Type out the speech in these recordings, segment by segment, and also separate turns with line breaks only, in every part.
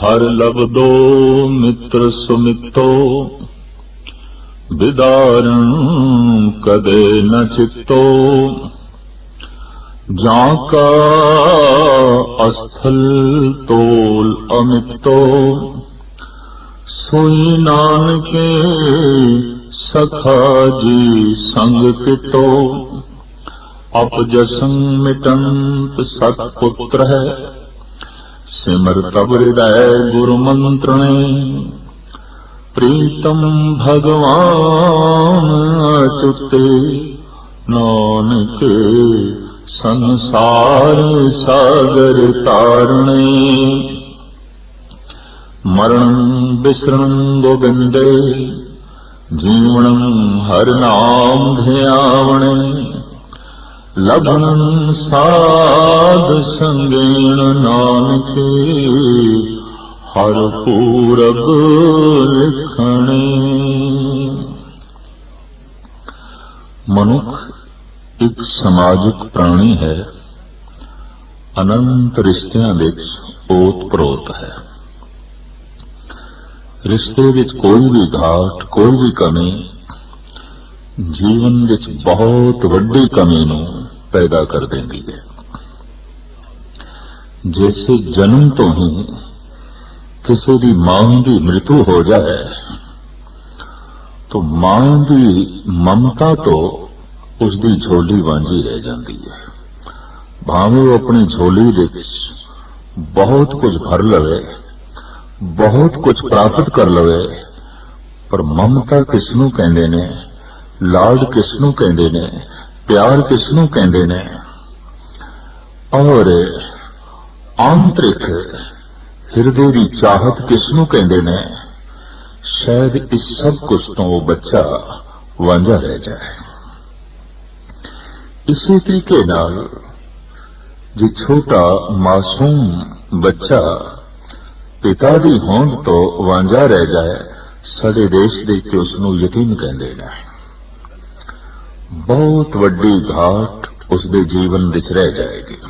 हर लबदो मित्र सुमितो, विदारण कदे न चित्तो। जाका अस्थल तोल अमितो, सोई नानके सखा जी संग पितो। अपजसं मिटंत सतपुत्र है, सिमर तब हृदय गुरु मंत्रणे। प्रीतम भगवान अच्युते, नानक संसार सागर तारणे। मरणं विसरणं गोविंदे, जीवनं हर नाम ध्यावणे। लभनं साध संगेन नानके, हर पूरब लिखणे। मनुख एक समाजिक प्राणी है, अनंत रिश्तियां विच ओत-प्रोत है। रिश्ते विच कोई भी घाट, कोई भी कमी जीवन विच बहुत वड्डी कमी नूं पैदा कर देंदी है। जैसे जन्म तो ही किसी दी मां की मृत्यु हो जाए तो मां की ममता तो उसकी झोली वांझी रह जाती है। भावें वो अपनी झोली विच बहुत कुछ भर लवे, बहुत कुछ प्राप्त कर लवे, पर ममता किसनू कहंदे ने, लाड किसनू कहंदे ने, प्यार किसनू कहंदे ने, और आंतरिक हिरदे की चाहत किसनू कहंदे ने। शायद इस सब कुछ तो वो बच्चा वांझा रह जाए। इसी तरीके नाल जो छोटा मासूम बच्चा पिता की होंद तो वांझा रह जाए, साडे देश दे ते उसनू यतीम कहंदे ने। बहुत वड्डी घाट उसके जीवन विच रह जाएगी।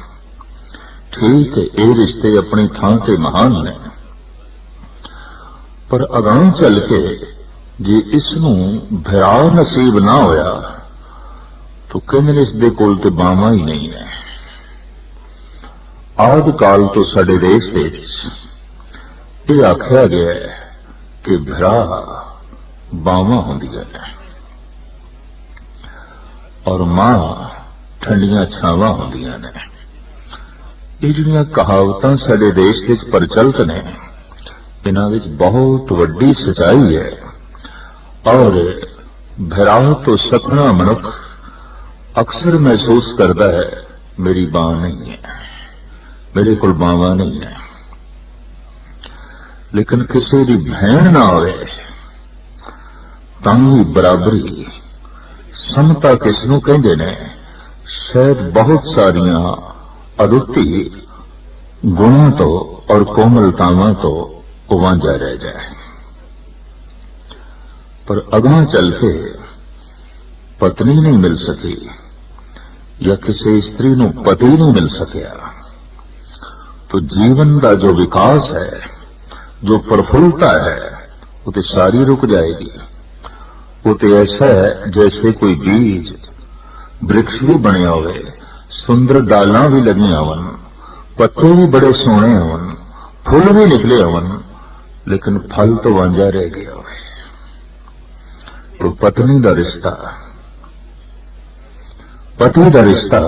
ठीक है, ये रिश्ते अपनी थां ते महान ने, पर अगां चल के जे इसनू भरा नसीब ना होया तो कहने इसदे कोल ते बावां ही नहीं है। आदि काल तो साडे देश दे विच ये आख्या गया है कि भरा बावां होंदियां ने और मां ठंडियां छावां होंदियां ने। ये जिहड़ियां कहावतां साडे देश विच प्रचलित ने, इन्हां विच बहुत वड्डी सच्चाई है। और भरा तो सकना मनुख अक्सर महसूस करता है, मेरी बां नहीं है, मेरे कोल बावां नहीं है। लेकिन किसी दी भैन ना होवे तां भी बराबरी, समता किसनू कहंदे ने। शायद बहुत सारियां अदुत्ती गुणों तो और कोमलतावां तो वांझा रह जाए, पर अगां चल के पत्नी नहीं मिल सकी या किसी स्त्री नूं पति नहीं मिल सकिया तो जीवन का जो विकास है, जो प्रफुल्लता है, वो तो सारी रुक जाएगी। वो तो ऐसा है जैसे कोई बीज वृक्ष भी बनिया होवे, सुंदर डालां भी लगियां होवन, पत्ते भी बड़े सोहणे होवन, फुल भी निकले होवन, लेकिन फल तो वांझा रह गया होवे। तो पत्नी का रिश्ता, पति का रिश्ता,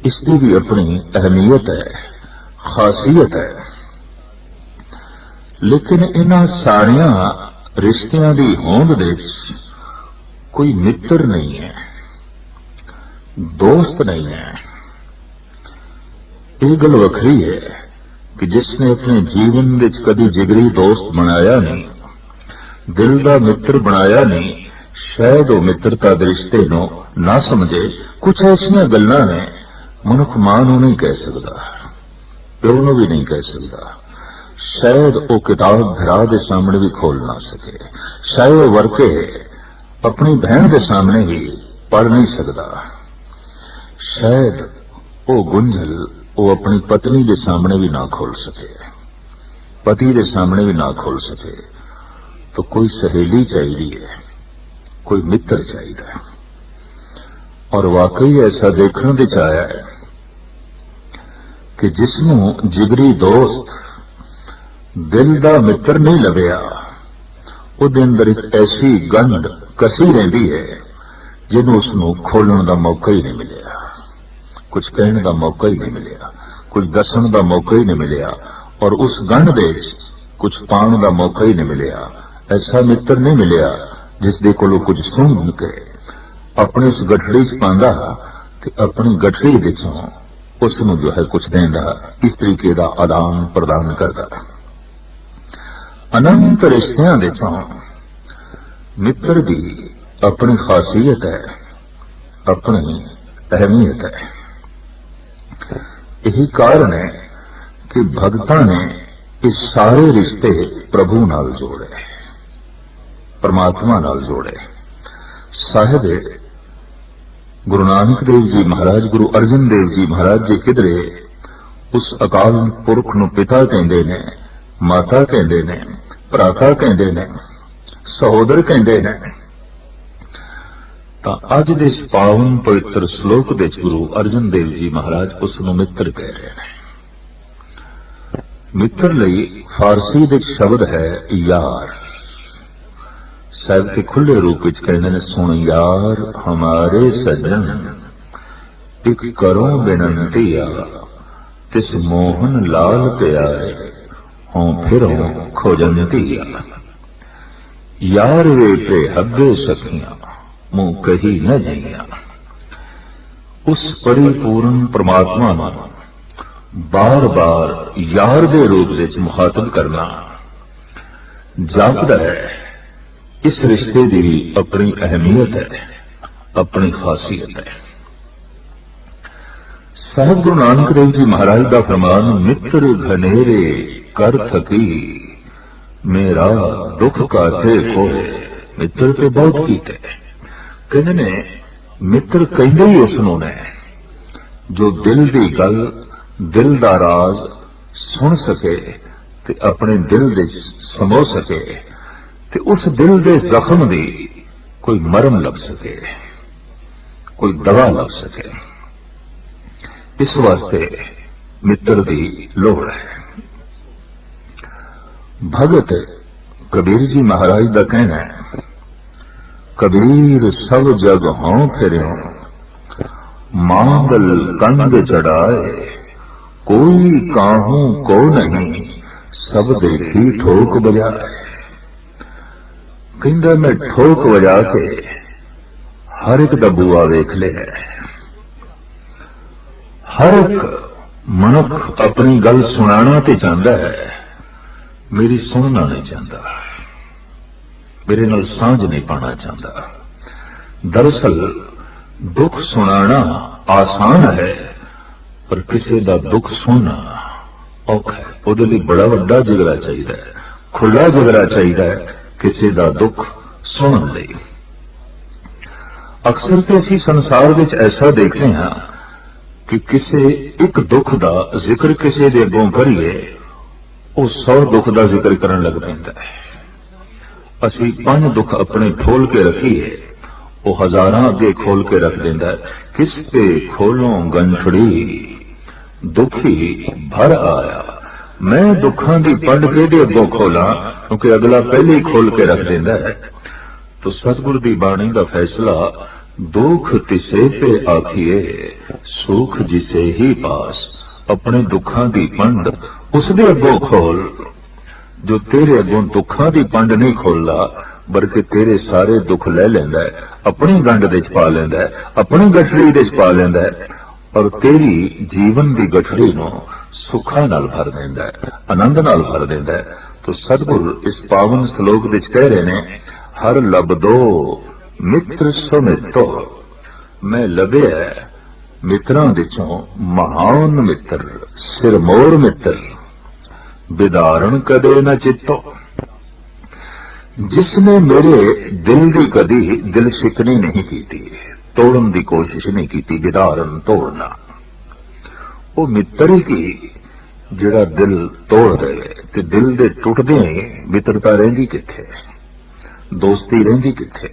इसकी भी अपनी अहमियत है, खासियत है। लेकिन इन्हां सारियां रिश्तियां दी होंद दे विच कोई मित्र नहीं है, दोस्त नहीं है। यह गल वखरी है कि जिसने अपने जीवन विच कभी जिगरी दोस्त बनाया नहीं, दिल का मित्र बनाया नहीं, शायद वो मित्रता दे रिश्ते नूं ना समझे। कुछ ऐसियां गल्लां ने मनुख मां नूं नहीं कह सकदा, प्यो नूं भी नहीं कह सकदा। शायद वो किताब भरा दे सामने भी खोल ना सके, शायद वो वर्के अपनी बहन के सामने भी पढ़ नहीं सकता, शायद वो गुंझल वो अपनी पत्नी के सामने भी ना खोल सके। पति के सामने भी ना खोल सके तो कोई सहेली चाहिए है, कोई मित्र चाहिए। और वाकई ऐसा देखने विच आया है कि जिसनों जिगरी दोस्त दिल दा मित्र नहीं लभ्या उहदे अंदर एक ऐसी गंढ कसी रहिंदी है जिन्हों उसनों खोलण दा मौका ही नहीं मिलिया, कुछ कहने का मौका ही नहीं मिलिया, कुछ दसन का मौका ही नहीं मिलिया और उस गंढ दे कुछ पाण का मौका ही नहीं मिलिया। ऐसा मित्र नहीं मिलिया जिस दे कोलों कुछ सुन के अपनी उस गठड़ी च पांदा ते अपनी गठड़ी विचों उसनूं जो है कुछ देंदा, इस तरीके का आदान प्रदान करदा। अनंत रिश्तियां विचों मित्र की अपनी खासियत है, अपनी अहमियत है। यही कारण है कि भगतां ने इस सारे रिश्ते प्रभु नाल जोड़े, परमात्मा नाल जोड़े। साहिब गुरु नानक देव जी महाराज, गुरु अर्जन देव जी महाराज जी किधरे उस अकाल पुरख नूं पिता कहंदे ने, माता कहंदे ने, भराता कहंदे ने, सहोदर कहंदे ने। तां अज दे इस पावन पवित्र श्लोक दे गुरु अर्जन देव जी महाराज उसनूं मित्र कह रहे हैं। मित्र लई फारसी दे शब्द है यार। साहिब के खुले रूप विच कहंदे ने, सुन यार हमारे सज्जन एक करो बेनंतिया तिस मोहन लाल प्यारे हों फिरों खोजंतिया। यार वे पे हब्बे सखियां मुंह कही न जाइया। उस परिपूर्ण परमात्मा नूं बार बार यार दे रूप विच मुखातब करना जापदा है। इस रिश्ते की भी अपनी अहमियत है, अपनी खासियत है। साहिब गुरु नानक देव जी महाराज का फरमान, मित्र घनेरे कर थकी मेरा दुख काटे कोय। मित्र ते बहुत कीते, कहने ने मित्र कहंदे ही उसनूं ने जो दिल की गल, दिल का राज सुन सके ते अपने दिल दे समो सके ते उस दिल दे जख्म दी कोई मरम लग सके, कोई दवा लग सके। इस वास्ते मित्र की लोड़ है। भगत कबीर जी महाराज का कहना है, कबीर सब जग हों फिर्यों मांगल कंद चढ़ाए कोई काहू को नहीं सब देखी ठोक बजाए। कहंदा मैं ठोक बजा के हर एक दा बूआ वेख लिया। हर एक मनुख अपनी गल सुनाना ते चाहता है, मेरी सुनना नहीं चाहता, मेरे नाल सांझ नहीं पाना चाहता। दरअसल दुख सुनाना आसान है पर किसी का दुख सुनना औखा है। उहदे लई बड़ा वड्डा जिगरा चाहिए, खुला जिगरा चाहिए किसी का दुख सुनने लई। अक्सर तो असीं संसार विच ऐसा देखते हैं कि किसी एक दुख का जिक्र किसी दे अगों करिए वो 100 दुख का जिक्र करन लग पैंदा है। असीं 5 दुख अपने खोल के रखीए वो हजारां अगे खोल के रख देंदा है। किस पे खोलों गंठड़ी दुखी भर आया। मैं दुखां दी पंड केदे अगों खोला क्योंकि अगला पहले ही खोल के रख देंदा है। तो सतगुर दी बाणी का फैसला, दुख तिसे पे आखिए सुख जिसे ही पास। अपने दुखां दी पंड उसदे अगों खोल जो तेरे अगों दुखां दी पंड नहीं खोलदा बल्कि तेरे सारे दुख ले लेंदा है, अपनी गंढ दे पा लेंदा है, अपनी गठड़ी दे पा लेंदा है और तेरी जीवन दी गठड़ी नूं सुखा नाल भर देंदा है, आनंद नाल भर देंदा है। तो सतगुर इस पावन श्लोक विच कह रहे ने, हर लबदो मित्र सुमितो। मैं लभ्या मित्रां विचों महान मित्र, सिरमौर मित्र, विदारण कदे न चित्तो। जिसने मेरे दिल की कदी दिल शिकनी नहीं की, तोड़न की कोशिश नहीं की, विदारण तोड़ना वो मित्र की ਜਿਹੜਾ ਦਿਲ ਤੋੜ ਦੇਵੇ। ਤੇ ਦਿਲ ਦੇ ਟੁੱਟਦਿਆਂ ਹੀ ਮਿੱਤਰਤਾ ਰਹਿੰਦੀ ਕਿੱਥੇ, ਦੋਸਤੀ ਰਹਿੰਦੀ ਕਿੱਥੇ।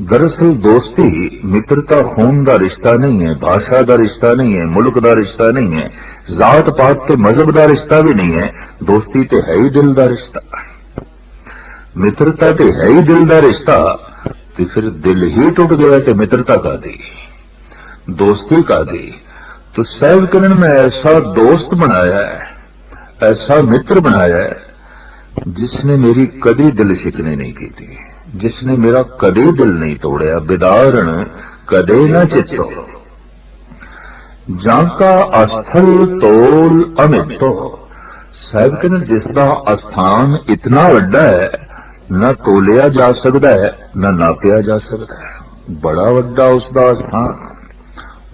दरअसल दोस्ती मित्रता खून का रिश्ता नहीं है, भाषा का रिश्ता नहीं है, मुल्क का रिश्ता नहीं है, जात पात के मजहब का रिश्ता भी नहीं है। दोस्ती तो है ही दिल का रिश्ता, मित्रता तो है ही दिल का रिश्ता। तो फिर दिल ही टूट गया तो मित्रता का दी, दोस्ती का दी। तो साहिब करण में ऐसा दोस्त बनाया है, ऐसा मित्र बनाया है जिसने मेरी कभी दिल शिकने नहीं की थी, जिसने मेरा कदे दिल नहीं तोड़या। बिदारण कदे न चित्तो जाका अस्थल तोल अमितो। साहिब कहने जिसका अस्थान इतना वड्डा है, न तोलिया जा सकता है न नापिया जा सकता है। बड़ा वड्डा उसका अस्थान,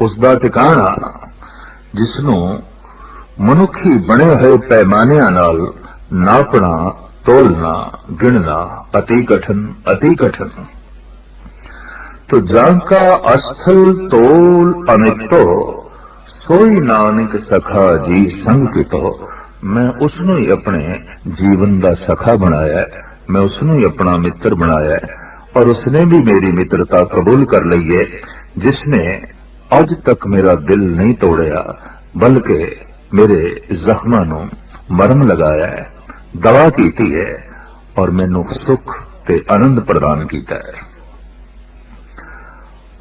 उसका ठिकाना, जिसनों मनुखी बने हुए पैमानियां नाल नापना, तोलना, गिनना अति कठिन, अति कठिन। तो जाका अस्थल तोल अमितो सोई नानक सखा जी संग कितो। मैं उसनों ही अपने जीवन का सखा बनाया, मैं उसनों ही अपना मित्र बनाया और उसने भी मेरी मित्रता कबूल कर ली है, जिसने आज तक मेरा दिल नहीं तोड़या बल्कि मेरे जख्मां नूं मरम लगाया है, दवा की है और मैनू सुख ते आनंद प्रदान किया है।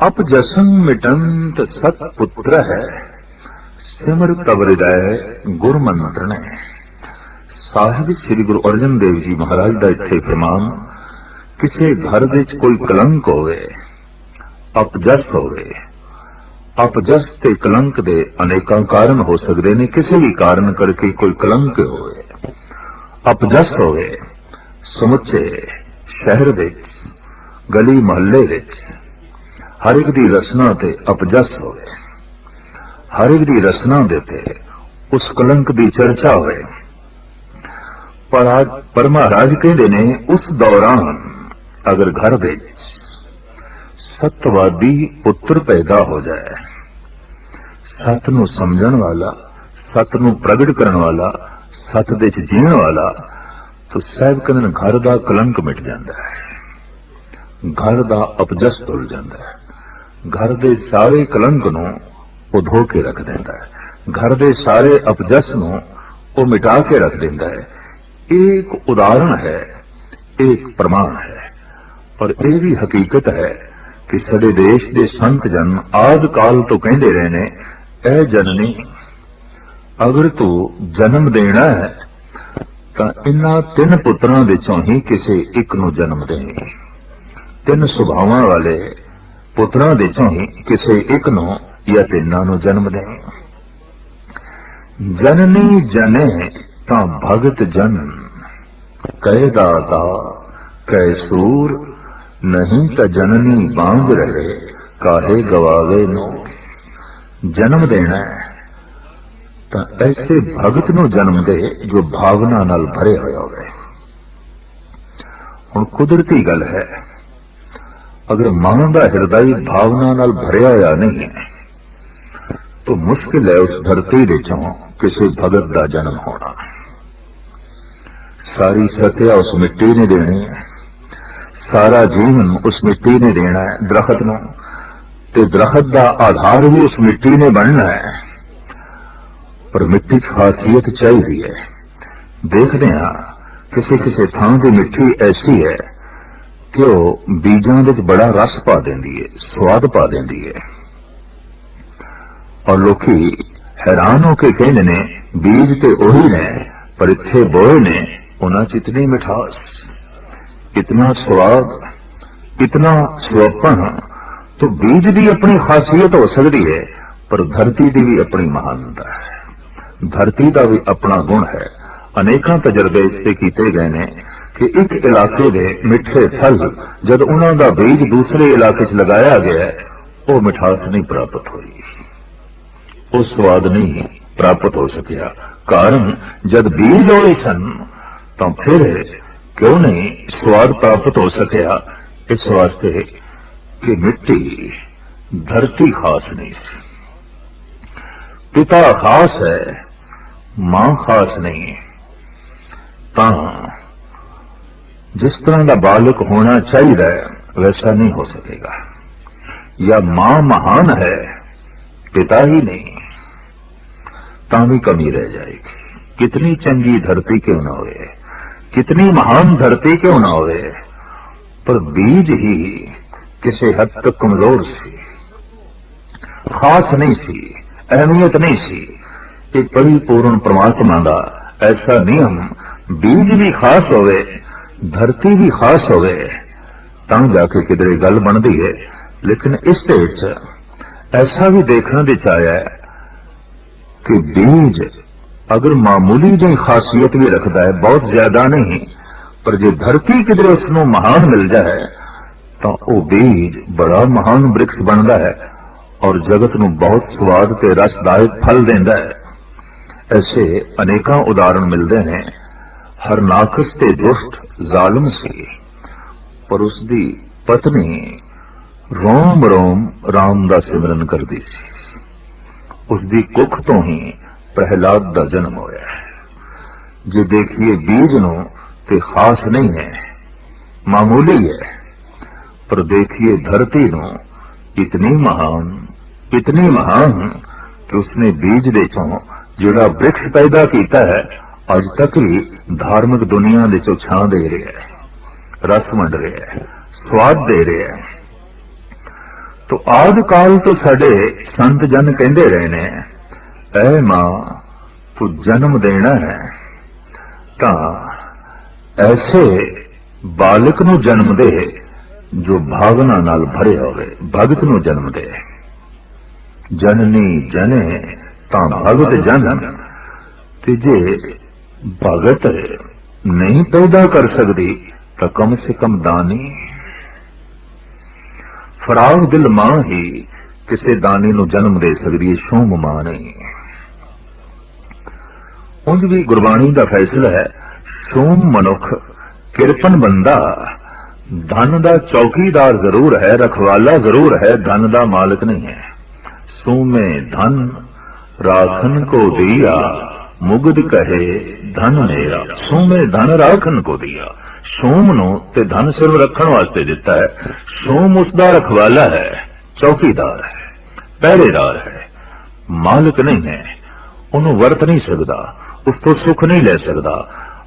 अप जसन मिटंत सत पुत्र है, सिमर तब हृदय गुर मंत्र ने। साहिब श्री गुरु अर्जन देव जी महाराज का इत्थे फरमान, किसी घर विच कोई कलंक होवे, अपजस होवे। अपजस ते कलंक दे अनेकां कारण हो सकते ने, किसी भी कारण करके कोई कलंक होवे, अपजस होवे, समुचे शहर विच गली महल्ले विच हर एक दी रसना ते अपजस होवे, हर एक दी रसना दे ते उस कलंक दी चर्चा होवे। पर महाराज कहते ने उस दौरान अगर घर विच सतवादी पुत्र पैदा हो जाए, सत नूं समझण वाला, सत नूं प्रगट करन वाला, सत दे च जीण वाला, तो साहिब कहन घर दा कलंक मिट जाता है, घर दा अपजस धुल जाता है। घर दे सारे कलंक नूं वो धो के रख देता है, घर दे सारे अपजस नूं वो मिटा के रख देता है। एक उदाहरण है, एक प्रमाण है और ये भी हकीकत है कि साडे देश दे संत जन आद काल तो कहते रहे ने, ऐ जननी अगर तू जन्म देना है तो इन्हां तीन पुत्रां विचों ही किसी एक नूं जन्म देनी। तीन सुभावां वाले पुत्रां विचों ही किसी एक नूं या तिन्हां नूं जन्म देनी। जननी जने तां भगत जन, कह दाता कह सूर, नहीं तो जननी बांझ रहे काहे गवावे नो। जन्म देना है तो ऐसे भगत नूं जन्म दे जो भावना नाल भरे होए होवे। हुण कुदरती गल है, अगर मन दा हृदय भावना नाल भरिया होया नहीं है तो मुश्किल है उस धरती विचों किसी भगत दा जन्म होना। सारी सत्या उस मिट्टी ने देनी है, सारा जीवन उस मिट्टी ने देना है दरखत नूं, ते दरखत दा आधार भी उस मिट्टी ने बनना है। पर मिट्टी खासियत चाहिए है। देखते हैं किसी किसी थां की मिट्टी ऐसी है कि वह बीजां विच बड़ा रस पा देंदी है, स्वाद पा देंदी है और लोकी हैरान होके कहते ने बीज ते ओही ने पर इत्थे बोए ने, उन्हां च इतनी मिठास, इतना स्वाद, इतना सुअपन। तो बीज की अपनी खासियत हो सकती है पर धरती की भी अपनी महानता है, धरती का भी अपना गुण है। अनेकों तजर्बे इससे किए गए ने कि एक इलाके दे मिठे फल जब उन्हों का बीज दूसरे इलाके च लगाया गया वो मिठास नहीं प्राप्त हुई, वो स्वाद नहीं प्राप्त हो सकिया। कारण जब बीज होए सन तो फिर क्यों नहीं स्वाद प्राप्त हो सकिया? इस वास्ते कि मिट्टी धरती खास नहीं सी, पिता खास है मां खास नहीं, तां जिस तरह का बालक होना चाहिए वैसा नहीं हो सकेगा। या मां महान है, पिता ही नहीं, तां भी कमी रह जाएगी। कितनी चंगी धरती क्यों ना होए, कितनी महान धरती क्यों ना होए, पर बीज ही किसी हद तक कमजोर सी, खास नहीं सी, अहमियत नहीं सी। एक परिपूर्ण परमात्मा का ऐसा नियम, बीज भी खास होवे, धरती भी खास होवे, तां जाके किधरे गल बनती है। लेकिन इस ऐसा भी देखने दे चाया है कि बीज अगर मामूली जी खासियत भी रखता है, बहुत ज्यादा नहीं, पर जो धरती किधरे उसनों महान मिल जाए तो वह बीज बड़ा महान वृक्ष बनता है और जगत नूं बहुत स्वाद ते रसदायक फल देंदा है। ऐसे अनेकों उदाहरण मिलते हैं। हरनाखस ते दुष्ट जालिम सी, पर उसकी पत्नी रोम रोम राम का सिमरन करती सी। उसकी कुख तो ही प्रहलाद का जन्म होया है। जे देखिए बीज नूं ते खास नहीं है, मामूली है, पर देखिए धरती नूं इतनी महान कि उसने बीज दे चों जिहड़ा वृक्ष पैदा किया है, अज तक ही धार्मिक दुनिया दे चों छां दे रहा है, रस वंड रहा है, स्वाद दे रहा है। तो आदि काल तो साडे संत जन कहते रहे ने, ऐ मां तू जन्म देना है तां ऐसे बालक नूं जन्म दे जो भावना नाल भरे होवे, भगत नूं जन्म दे। जननी जने तां भगत जन, ते जे भगत नहीं पैदा कर सकती तो कम से कम दानी। फराग दिल मां ही किसी दानी नूं जन्म दे सकती है, शोम मां नहीं। उंज भी गुरबाणी का फैसला है, शोम मनुख किरपन बंदा, धन का चौकीदार जरूर है, रखवाला जरूर है, धन का मालिक नहीं है। सोमे धन राखन को दिया, मुगद कहे धन मेरा। सोमे धन राखन को दिया, सोम नो ते धन सिर्फ रखण वास्ते दिता है। सोम उसका रखवाला है, चौकीदार है, पहरेदार है, मालिक नहीं है। उन्होंने वरत नहीं सकता, उसको सुख नहीं ले सकता,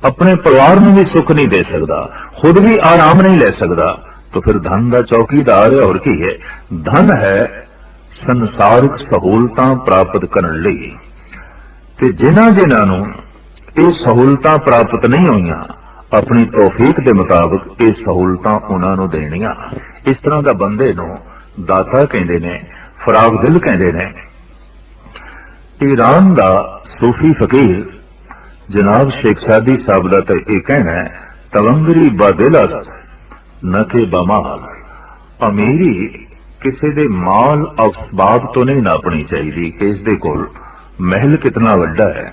अपने परिवार में भी सुख नहीं दे सकता, खुद भी आराम नहीं ले सकता। तो फिर धन का चौकीदार है, और की है? धन है संसारिक सहूलतां प्राप्त करने लई, ते जिन्हां नूं ये सहूलतां प्राप्त नहीं होईयां, अपनी तौफीक के मुताबिक ये सहूलतां उन्हां नूं देणियां। इस तरह का बंदे नूं दाता कहंदे ने, फराग दिल कहंदे ने। ईरान का सूफी फकीर जनाब शेख सादी साहब का तो यह कहना है, तवंगरी बादिल अस्त न के बमाल। अमीरी किसी दे माल असबाब तो नहीं नापनी चाहिए कि इसदे कोल महल कितना वड्डा है,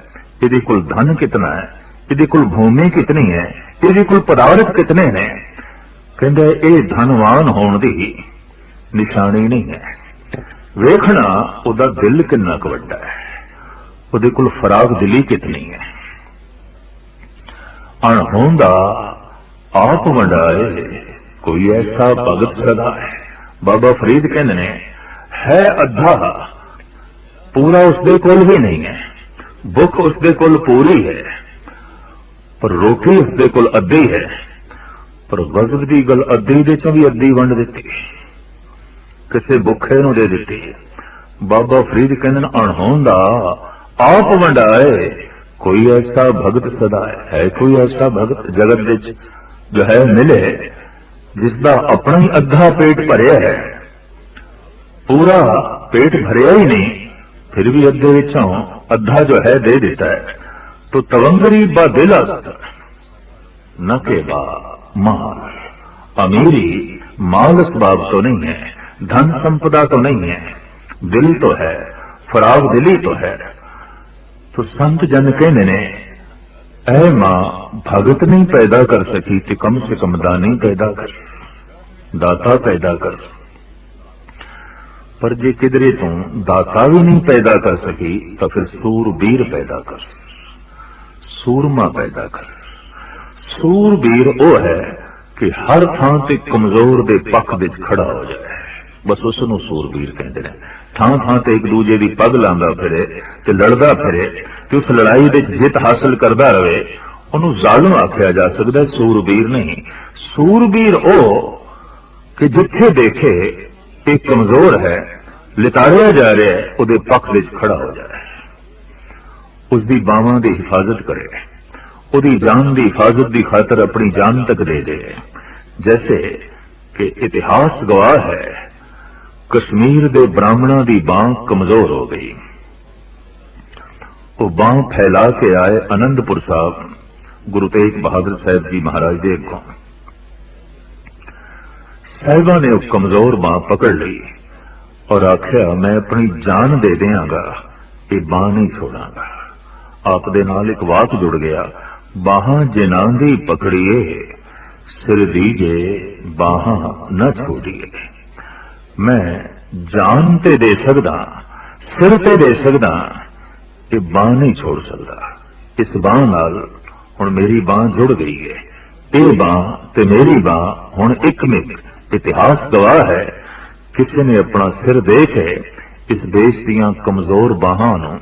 इहदे कोल धन कितना है, इहदे कोल भूमि कितनी है, इहदे कोल पदार्थ कितने ने। कहंदा ये धनवान होने की निशानी नहीं है, वेखना उहदा दिल कितना क वड्डा है, उहदे कोल फराग दिली कितनी है। अणहोंदा आप वंडाए कोई ऐसा भगत सदा है। बाबा फरीद कहते ने, है अद्धा पूरा उसदे कोल भी नहीं है, भुख उसदे कोल पूरी है, पर रोटी उसदे कोल अद्धी है, पर गजब की गल अद्धी दे चों भी अद्धी वंड दिती, किसी भुखे नूं दे दिती। बाबा फरीद कहते ने, अणहोंदा आप वंडाए कोई ऐसा भगत सदा है कोई ऐसा भगत जगत विच जो है मिले जिसका अपना ही अद्धा पेट भरिया है, पूरा पेट भरिया ही नहीं, फिर भी अद्धे विचों अद्धा जो है दे देता है। तो तवंगरी बा दिल अस्त न के बा माल। अमीरी माल असबाब तो नहीं है, धन संपदा तो नहीं है, दिल तो है, फराग दिली तो है। तो संत जन कहने ने, ऐ मां भगत नहीं पैदा कर सकी तो कम से कम दानी पैदा कर, दाता पैदा कर। पर जे किधरे तू दाता भी नहीं पैदा कर सकी तो फिर सूरबीर पैदा कर। सूरमा पैदा कर। सूरबीर ਉਹ ਹੈ ਕਿ ਹਰ ਥਾਂ ਤੇ ਕਮਜ਼ੋਰ ਦੇ ਪੱਖ ਵਿੱਚ ਖੜਾ ਹੋ ਜਾਏ, ਬਸ ਉਸ ਨੂੰ ਸੂਰਬੀਰ ਕਹਿੰਦੇ ਨੇ। ਥਾਂ ਥਾਂ ਤੇ ਇੱਕ ਦੂਜੇ ਦੀ ਪੱਗ ਲਾਉਂਦਾ ਫਿਰੇ ਤੇ ਲੜਦਾ ਫਿਰੇ ਤੇ ਉਸ ਲੜਾਈ ਵਿੱਚ ਜਿੱਤ ਹਾਸਲ ਕਰਦਾ ਰਹੇ, ਉਹਨੂੰ ਜ਼ਾਲਮ ਆਖਿਆ ਜਾ ਸਕਦਾ, ਸੂਰਬੀਰ ਨਹੀਂ। ਸੂਰਬੀਰ ਉਹ ਕਿ ਜਿੱਥੇ ਦੇਖੇ ਇਹ ਕਮਜ਼ੋਰ ਹੈ, ਲਿਤਾੜਿਆ ਜਾ ਰਿਹਾ, ਉਹਦੇ ਪੱਖ ਵਿੱਚ ਖੜਾ ਹੋ ਜਾਏ, ਉਸ ਦੀ ਬਾਹਾਂ ਦੀ ਹਿਫਾਜ਼ਤ ਕਰੇ, ਉਹਦੀ ਜਾਨ ਦੀ ਹਿਫਾਜ਼ਤ ਦੀ ਖਾਤਰ ਆਪਣੀ ਜਾਨ ਤੱਕ ਦੇ ਦੇ। जैसे कि इतिहास गवाह है, कश्मीर के ब्राह्मणों की बांह कमजोर हो गई। वो बांह फैला के आए आनंदपुर साहब, गुरु तेग बहादुर साहब जी महाराज दे अगों। साहिबा ने वो कमजोर बांह पकड़ ली और आख्या, मैं अपनी जान दे देंगा, ये बांह नहीं छोड़ांगा। आप दे नाल एक वाक जुड़ गया, बाहां जिन्हां दी पकड़िए, सिर दीजे बाहां न छोड़िए। मैं जान ते दे सकदा, सिर ते दे सकदा, ये बांह नहीं छोड़ सकदा। इस बांह नाल हुण मेरी बांह जुड़ गई है, ये बांह ते मेरी बांह हुण इकमिक। इतिहास गवाह है, किसी ने अपना सिर दे के इस देश दीयां कमजोर बाहां नूं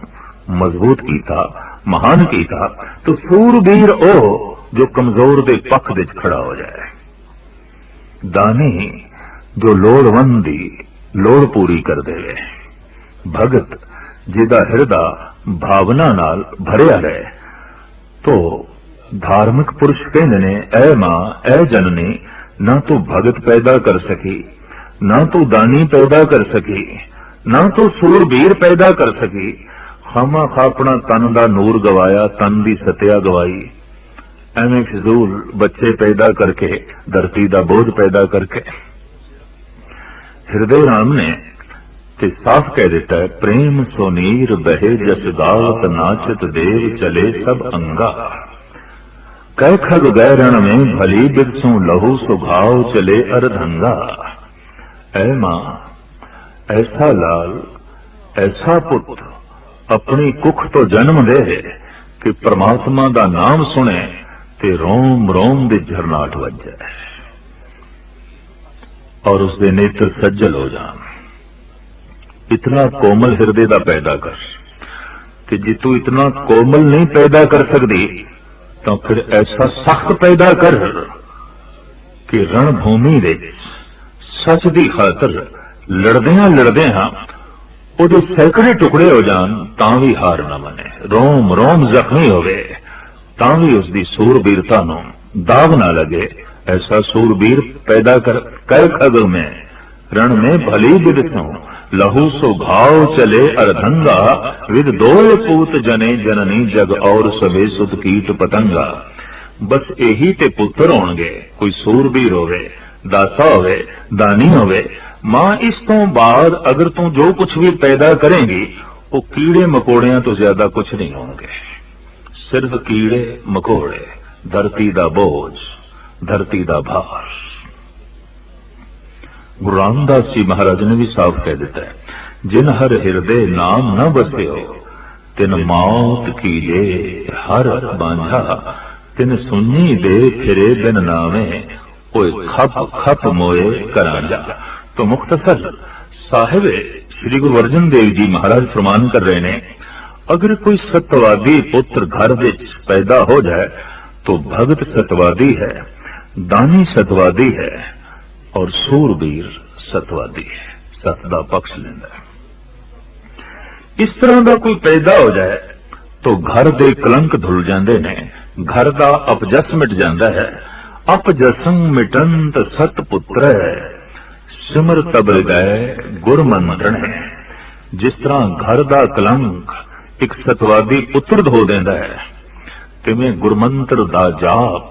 मजबूत कीता, महान कीता। तो सूरबीर ओ जो कमजोर दे पक्ष विच खड़ा हो जाए, दानी जो लोड़वंद दी लोड़ पूरी कर देवे, भगत जिदा हिरदा भावना नाल भरिया रहे। तो धार्मिक पुरुष कहंदे ने, ऐ मां ऐ जननी, ना तू भगत पैदा कर सकी, ना तू दानी पैदा कर सकी, ना तू सूरबीर पैदा कर सकी, खामा खा अपना तन दा नूर गवाया, तन दी सत्या गवाई। एवें फिजूल बच्चे पैदा करके, धरती दा बोझ पैदा करके। हृदय राम ने ते साफ कह दिता है, प्रेम सोनीर बहे जस गावत, नाचत देव चले सब अंगा। कह खग गए रण में भली बिरसों, लहू सुभाव चले अर्धंगा। ऐ मां, ऐसा लाल ऐसा पुत्र अपनी कुख तो जन्म दे कि परमात्मा दा नाम सुने ते रोम रोम दे झरनाट वज जाए और उसके नेत्र सज्जल हो जान। इतना कोमल हृदय दा पैदा कर कि जे तू इतना कोमल नहीं पैदा कर सकती, तो फिर ऐसा सख्त पैदा कर कि रणभूमि दे सच दी खातर लड़दियां ਉਹਦੇ सैकड़े टुकड़े हो जान, तां भी हार ना मने, रोम रोम जख्मी होवे, तां भी उसकी सूरबीरता नूं दाग ना लगे। ऐसा सूरबीर पैदा कर। कै खग में रण में भली बिरसों, लहू सो घाव चले अर्धंगा। विद दोल पूत जने जननी, जग और सबे सुत कीट पतंगा। बस यही ते पुत्र होणगे, कोई सूरबीर होवे, दाता होवे, दानी होवे। मां इस तो बाद अगर तू जो कुछ भी पैदा करेंगी, वो कीड़े मकोड़ियां तो ज्यादा कुछ नहीं होंगे, सिर्फ कीड़े मकोड़े, धरती दा बोझ, धरती दा भार। गुरु रामदास जी महाराज ने भी साफ कह दिता है, जिन हर हृदय नाम न बस्यो, तिन मौत कीजे हर बांझा। तिन सुनी दे फिरे बिन नामे, ओए खप खप मोए करांजा। तो मुख्तसर साहिब श्री गुरु अर्जन देव जी महाराज फरमान कर रहे ने, अगर कोई सत्यवादी पुत्र घर विच पैदा हो जाए तो भगत सत्यवादी है, दानी सत्यवादी है और सूरबीर सत्यवादी है, सत दा पक्ष लेंदा है। इस तरह का कोई पैदा हो जाए तो घर दे कलंक धुल जाते ने, घर का अपजस मिट जाता है। अपजसं मिटंत सत पुत्र है, सिमर तब गए गुरमंत्रण है। जिस तरह घर का कलंक एक सतवादी पुत्र धो देंदा है, तिवें गुरमंत्र दा जाप,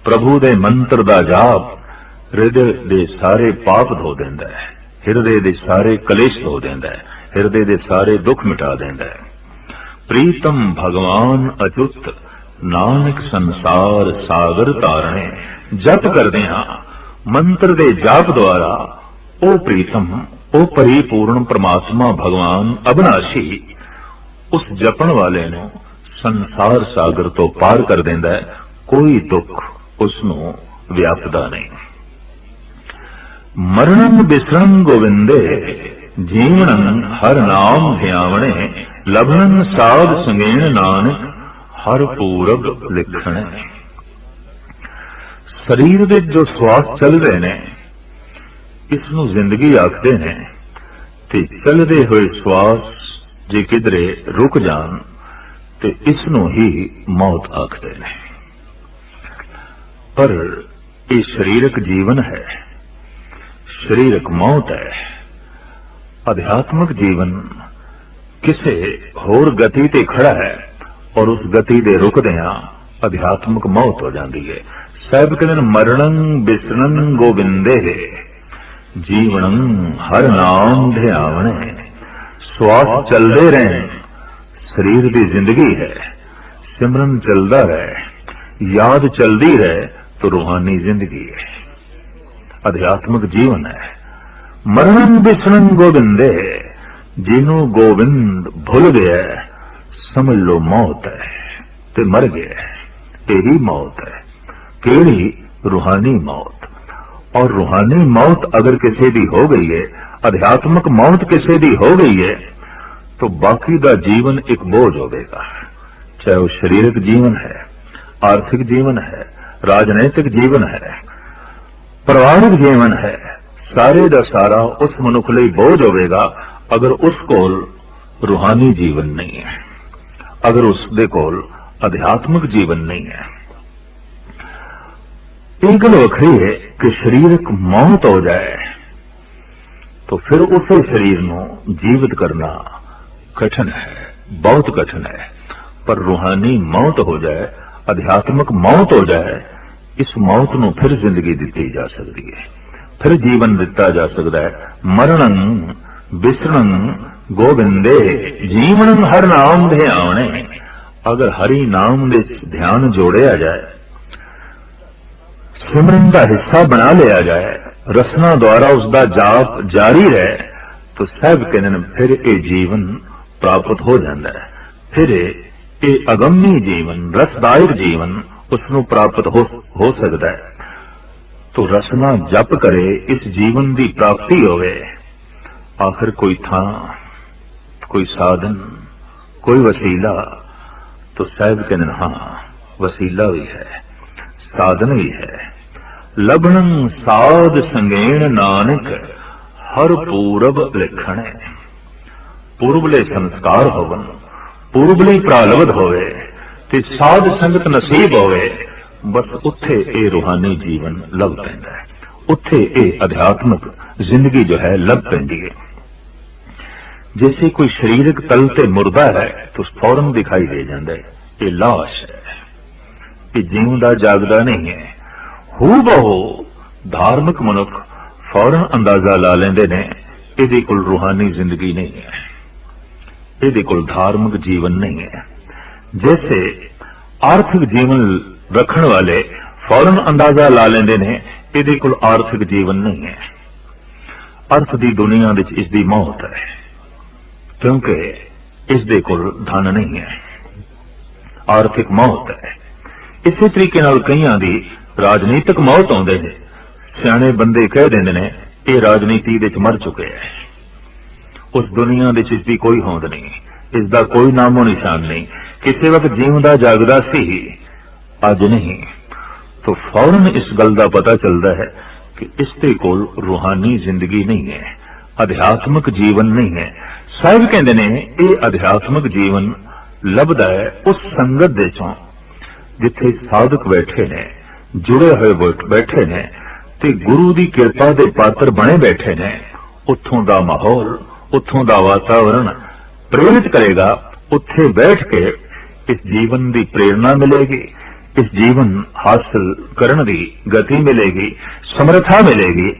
प्रभु दे मंत्र दा जाप हृदय दे सारे पाप धो देंदा है, हृदय दे सारे कलेश धो देंदा है, हृदय दे सारे दुख मिटा देंदा है। प्रीतम भगवान अचुत, नानक संसार सागर तारणे। जप करदे हां मंत्र दे जाप द्वारा ओ प्रीतम, ओ परिपूर्ण परमात्मा भगवान अविनाशी, उस जपण वाले नूं ਸੰਸਾਰ ਸਾਗਰ ਤੋਂ ਪਾਰ ਕਰ ਦਿੰਦਾ ਹੈ, ਕੋਈ ਦੁੱਖ ਉਸ ਨੂੰ ਵਿਆਪਦਾ ਨਹੀਂ। ਮਰਣੰ ਬਿਸਰੰ ਗੋਵਿੰਦੇ ਜੀਵਨੰ ਹਰ ਨਾਮ ਧਿਆਵਣੇ ਲਭਣੰ ਸਾਧ ਸੰਗੇਣ ਨਾਨਕ ਹਰ ਪੂਰਬ ਲਿਖਣੇ। ਸਰੀਰ ਵਿੱਚ ਜੋ ਸਵਾਸ ਚੱਲ ਰਹੇ ਨੇ ਇਸ ਨੂੰ ਜ਼ਿੰਦਗੀ ਆਖਦੇ ਨੇ, ਤੇ ਚੱਲਦੇ ਹੋਏ ਸਵਾਸ ਜੇ ਕਿਧਰੇ ਰੁਕ ਜਾਣ ਤੇ ਇਸ ਨੂੰ ਹੀ ਮੌਤ ਆਖਦੇ ਨੇ। ਪਰ ਇਹ ਸਰੀਰਕ ਜੀਵਨ ਹੈ, ਸਰੀਰਕ ਮੌਤ ਹੈ। ਅਧਿਆਤਮਿਕ ਜੀਵਨ ਕਿਸੇ ਹੋਰ ਗਤੀ ਤੇ ਖੜਾ ਹੈ ਔਰ ਉਸ ਗਤੀ ਦੇ ਰੁਕਦਿਆਂ ਅਧਿਆਤਮਿਕ ਮੌਤ ਹੋ ਜਾਂਦੀ ਹੈ। ਸਾਹਿਬ ਕਹਿੰਦੇ ਨੇ ਮਰਣੰ ਬਿਸਰੰ ਗੋਬਿੰਦੇ ਜੀਵਨੰ ਹਰ ਨਾਮ ਧਿਆਵਣੇ। ਸਵਾਸ ਚੱਲਦੇ ਰਹਿਣ, ਸਰੀਰ ਦੀ ਜ਼ਿੰਦਗੀ ਹੈ, ਸਿਮਰਨ ਚੱਲਦਾ ਰਹੇ, याद चलती रहे तो रूहानी जिंदगी है, अध्यात्मिक जीवन है। मरणं बिसरन गोविंदे, जिन्हों गोविंद भूल गया समझ लो मौत है, ते मर गया। यही मौत है, केड़ी रूहानी मौत। और रूहानी मौत अगर किसी दी हो गई है, अध्यात्मिक मौत किसी दी हो गई है, तो बाकी दा जीवन एक बोझ होगा। चाहे वो शारीरिक जीवन है, आर्थिक जीवन है, राजनैतिक जीवन है, परिवारिक जीवन है, सारे दा सारा उस मनुख लई बोझ होगा अगर उस कोल रूहानी जीवन नहीं है, अगर उसदे कोल अध्यात्मिक जीवन नहीं है। एक गल वखरी है कि शारीरिक मौत हो जाए तो फिर उसे शरीर को जीवित करना कठिन है, बहुत कठिन है। पर रूहानी मौत हो जाए, अध्यात्मिक मौत हो जाए, इस मौत को फिर जिंदगी दी जा सकती है, फिर जीवन दिता जा सकता है। मरणं बिसरणं गोविंदे जीवनं हर नाम ध्याने। अगर हरि नाम दे ध्यान जोड़िया जाए, सिमरन का हिस्सा बना लिया जाए, रसना द्वारा उसका जाप जारी रहे, तो सब कहते फिर ये जीवन प्राप्त हो जाता है। फिर ये अगम्य जीवन, रसदायक जीवन उसनों प्राप्त हो सकता है। तो रसना जप करे, इस जीवन की प्राप्ति होवे। आखिर कोई थां, कोई साधन, कोई वसीला, तो साहब कहते हाँ वसीला भी है, साधन भी है। लभणं साध संगेण नानक हर पूरब लिखणे। पूर्वले संस्कार होवन, पूर्वली प्रालब्ध होवे ते साध संगत नसीब होवे, बस उत्थे ए रूहानी जीवन लभ पैंदा है, उत्थे ए अध्यात्मिक जिंदगी जो है लभ पैंदी है। जैसे कोई शरीरक तल ते मुर्दा है तो फौरन दिखाई दे जाता है, ये लाश है, ये जीवदा जागदा नहीं है। हू बहु धार्मिक मनुख फौरन अंदाजा ला लेंदे ने इहदे कोल रूहानी जिंदगी नहीं है, इहदे कोल धार्मिक जीवन नहीं है। जैसे आर्थिक जीवन रखने वाले फौरन अंदाजा ला लेंदे ने इहदे कोल आर्थिक जीवन नहीं है। अर्थ दी दुनिया विच इसदी मौत है, क्योंकि इसदे कोल धन नहीं है, आर्थिक मौत है। इसी तरीके नाल कईयां दी राजनीतिक मौत आउंदे ने, सियाणे बंदे कह देंदे ने ये राजनीति विच मर चुके हैं, उस दुनिया विच इसदी कोई होंद नहीं, इसका कोई नामो निशान नहीं, किसी वक्त जीवदा जागदा सी अज नहीं। तो फौरन इस गल का पता चलता है कि इसके कोल रूहानी जिंदगी नहीं है, अध्यात्मिक जीवन नहीं है। साहिब कहते ने ये अध्यात्मिक जीवन लभदा है उस संगत दे चों जिथे साधक बैठे ने, जुड़े हुए बैठे ने, ते गुरु की कृपा के पात्र बने बैठे ने। उत्थों का माहौल, उत्थों का वातावरण प्रेरित करेगा, उत्थे बैठ के इस जीवन की प्रेरणा मिलेगी, इस जीवन हासिल करने की गति मिलेगी, समर्था मिलेगी,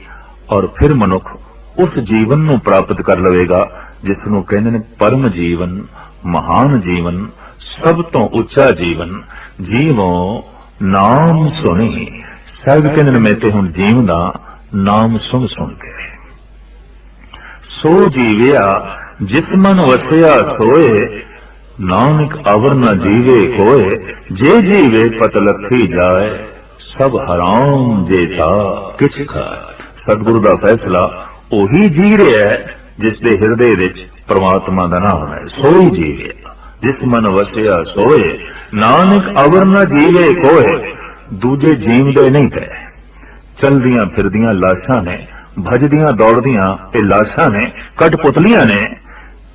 और फिर मनुख उस जीवन को प्राप्त कर लवेगा जिसनों कहते हैं परम जीवन, महान जीवन, सब तो उच्चा जीवन। जीवो नाम सुनी, सब कहते मैं तो हुण जीवदा नाम सुन सुन के। सो जीविया जिस मन वसिया सोए, नानक अवर न जीवे कोय, जे जीवे पत लथी जाए, सब हराम जेता किछ खाए। सतगुरु दा फैसला ਉਹੀ ਜੀ ਰਿਹਾ ਹੈ ਜਿਸ ਦੇ ਹਿਰਦੇ ਵਿੱਚ ਪ੍ਰਮਾਤਮਾ ਦਾ ਨਾਮ ਹੈ, ਸੋਈ ਜੀਵੇ। ਜਿਸ ਮਨ ਵਸਿਆ ਸੋਏ, ਨਾਨਕ ਅਵਰ ਨ ਜੀਵੇ ਕੋਏ। ਦੂਜੇ ਜੀਵਦੇ ਨਹੀਂ ਪਏ, ਚਲਦੀਆਂ ਫਿਰਦੀਆਂ ਲਾਸ਼ਾਂ ਨੇ, ਭਜਦੀਆਂ ਦੌੜਦੀਆਂ ਇਹ ਲਾਸ਼ਾਂ ਨੇ, ਕਠਪੁਤਲੀਆਂ ਨੇ।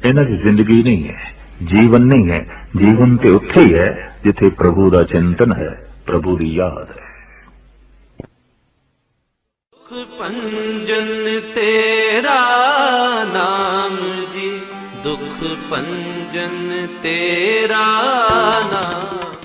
ਇਹਨਾਂ ਦੀ ਜ਼ਿੰਦਗੀ ਨਹੀਂ ਹੈ, ਜੀਵਨ ਨਹੀਂ ਹੈ। ਜੀਵਨ ਤੇ ਉੱਥੇ ਹੀ ਹੈ ਜਿੱਥੇ ਪ੍ਰਭੂ ਦਾ ਚਿੰਤਨ ਹੈ, ਪ੍ਰਭੂ ਦੀ ਯਾਦ ਹੈ।
दुख पंजन तेरा नाम जी, दुख पंजन तेरा नाम।